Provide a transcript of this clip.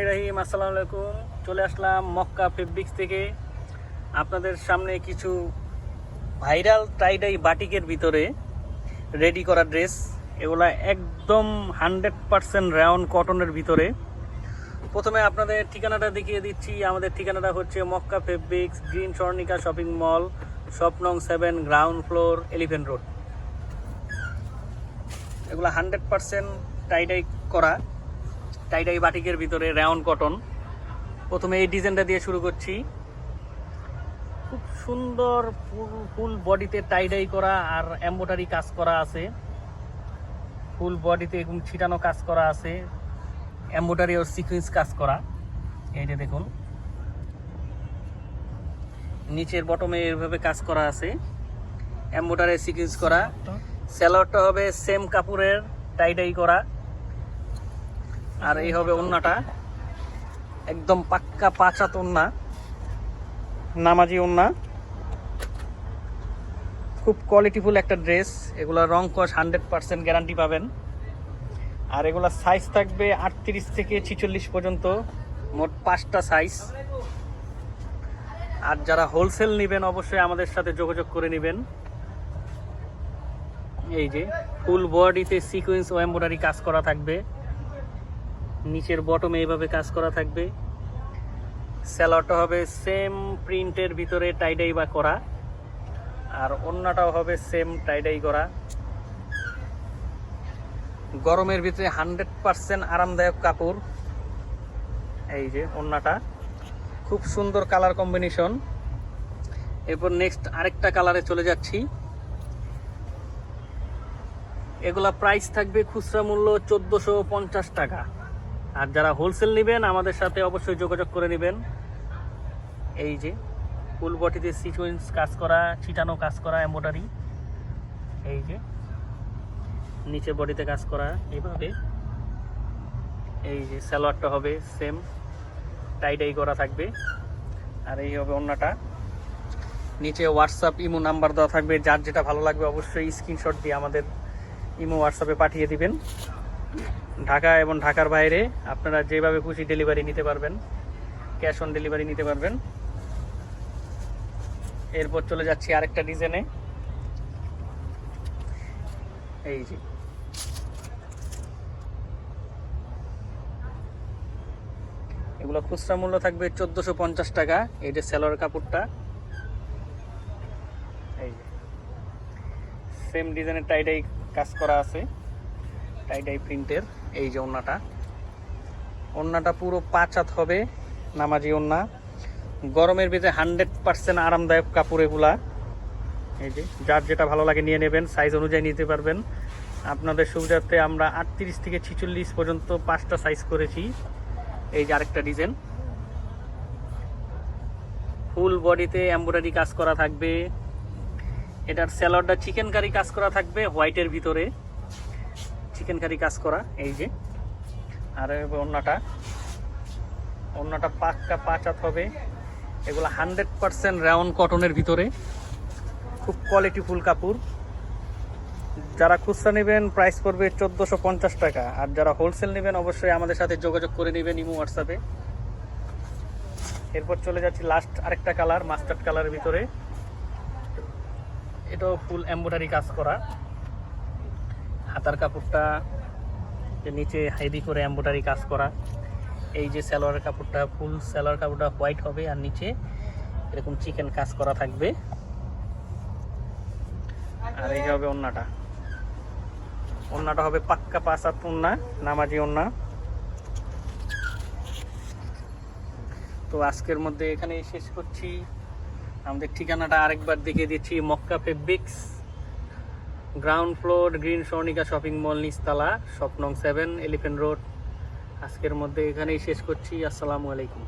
রহিম, আসসালামু আলাইকুম। চলে আসলাম মক্কা ফেব্রিক্স থেকে আপনাদের সামনে কিছু ভাইরাল টাইডাই বাটিকের ভিতরে রেডি করা ড্রেস। এগুলা একদম 100% রাউন্ড কটনের ভিতরে। প্রথমে আপনাদের ঠিকানাটা দেখিয়ে দিচ্ছি। আমাদের ঠিকানাটা হচ্ছে Mecca fabrics, green Swarnika Shopping মল, শপ নং 7, গ্রাউন্ড ফ্লোর, এলিফ্যান্ট রোড। এগুলো 100% টাইডাই করা, টাইডাই বাটিকের ভিতরে রাউন্ড কটন। প্রথমে এই ডিজাইনটা দিয়ে শুরু করছি। খুব সুন্দর ফুল বডিতে টাইডাই করা আর এমব্রয়ডারি কাজ করা আছে। ফুল বডিতে এরকম ছিটানো কাজ করা আছে, এমব্রয়ডারি ও সিকোয়েন্স কাজ করা। এই যে দেখুন, নিচের বটমে এভাবে কাজ করা আছে, এমব্রয়ডারি সিকোয়েন্স করা। সালোয়ারটা হবে সেম কাপড়ের টাইডাই করা, আর এই হবে ওড়নাটা, একদম পাক্কা 5 হাত ওড়না, নামাজি ওড়না। খুব কোয়ালিটিফুল একটা ড্রেস। এগুলা রং কস 100% গ্যারান্টি পাবেন। আর এগুলা সাইজ থাকবে 38 থেকে 46 পর্যন্ত, মোট 5টা সাইজ। আর যারা হোলসেল নেবেন অবশ্যই আমাদের সাথে যোগাযোগ করে নেবেন। এই যে ফুল বডিতে সিকোয়েন্স ও এমব্রয়ডারি কাজ করা থাকবে, নিচের বটমে এইভাবে কাজ করা থাকবে। সালোয়ারটা হবে সেম প্রিন্টের ভিতরে টাইডাই বা করা, আর ওড়নাটাও হবে সেম টাইডাই করা। গরমের ভিতরে 100% আরামদায়ক কাপড়। এই যে ওড়নাটা, খুব সুন্দর কালার কম্বিনেশন। এরপর নেক্সট আরেকটা কালারে চলে যাচ্ছি। এগুলা প্রাইস থাকবে খুচরা মূল্য 1450 টাকা। আর যারা হোলসেল নেবেন আমাদের সাথে অবশ্যই যোগাযোগ করে নেবেন। এই যে ফুল বডিতে সিকোয়েন্স কাজ করা, ছিটানো কাজ করা, এমব্রয়ডারি। এই যে নিচে বডিতে কাজ করা এইভাবে। এই যে সালোয়ারটা হবে সেম টাইডাই করা থাকবে, আর এই হবে ওড়নাটা। নিচে হোয়াটসঅ্যাপ ইমো নাম্বার দেওয়া থাকবে, যার যেটা ভালো লাগবে অবশ্যই স্ক্রিনশট দিয়ে আমাদের ইমো হোয়াটসঅ্যাপে পাঠিয়ে দিবেন। ঢাকা এবং ঢাকার বাইরে আপনারা যেভাবে খুশি ডেলিভারি নিতে পারবেন, ক্যাশ অন ডেলিভারি নিতে পারবেন। এরপর চলে যাচ্ছি আরেকটা ডিজাইনে। এই যে এগুলো খুচরা মূল্য থাকবে 1450 টাকা। এই যে সালোয়ার কাপড়টা, এই যে সেম ডিজাইনের টাইডাই কাজ করা আছে, টাইডাই প্রিন্টের। এই যে ওড়নাটা, ওড়নাটা পুরো 5 হাত হবে, নামাজি ওড়না। গরমের ভিতরে 100% আরামদায়ক কাপড় এগুলা। এই যে যার যেটা ভালো লাগে নিয়ে নেবেন, সাইজ অনুযায়ী নিতে পারবেন। আপনাদের সুবিধার্থে আমরা 38 থেকে 46 পর্যন্ত 5টা সাইজ করেছি। এই যে আরেকটা ডিজাইন, ফুল বডিতে এমব্রয়ডারি কাজ করা থাকবে। এটার সালোয়ারটা চিকেন কারি কাজ করা থাকবে, হোয়াইটের ভিতরে চিকেন কারি কাজ করা। এই যে আর ওড়নাটা, ওড়নাটা পাক্কা 5 হাত হবে। এগুলো 100% রাউন্ড কটনের ভিতরে, খুব কোয়ালিটিফুল কাপড়। যারা খুচরা নেবেন প্রাইস পড়বে 1450 টাকা। আর যারা হোলসেল নেবেন অবশ্যই আমাদের সাথে যোগাযোগ করে নেবেন ইমো হোয়াটসঅ্যাপে। এরপর চলে যাচ্ছি লাস্ট আরেকটা কালার, মাস্টার্ড কালারের ভিতরে। এটাও ফুল এমব্রয়ডারি কাজ করা। হাতার কাপড়টা নিচে হেভি করে এমব্রয়ডারি কাজ করা। এই যে সালোয়ারের কাপড়টা, ফুল সালোয়ার কাপড়টা হোয়াইট হবে, আর নিচে এরকম চিকেন কাজ করা থাকবে। আর এই হবে ওড়নাটা, ওড়নাটা হবে পাক্কা 5 হাত ওড়না, নামাজি ওড়না। তো আজকের মধ্যে এখানেই শেষ করছি। আমাদের ঠিকানাটা আরেকবার দেখিয়ে দিচ্ছি, Mecca Fabrics, ground floor, Green Swarnika Shopping Mall, নিচতলা, শপ নং 7, এলিফ্যান্ট রোড। আজকের মধ্যে এখানেই শেষ করছি। আসসালামু আলাইকুম।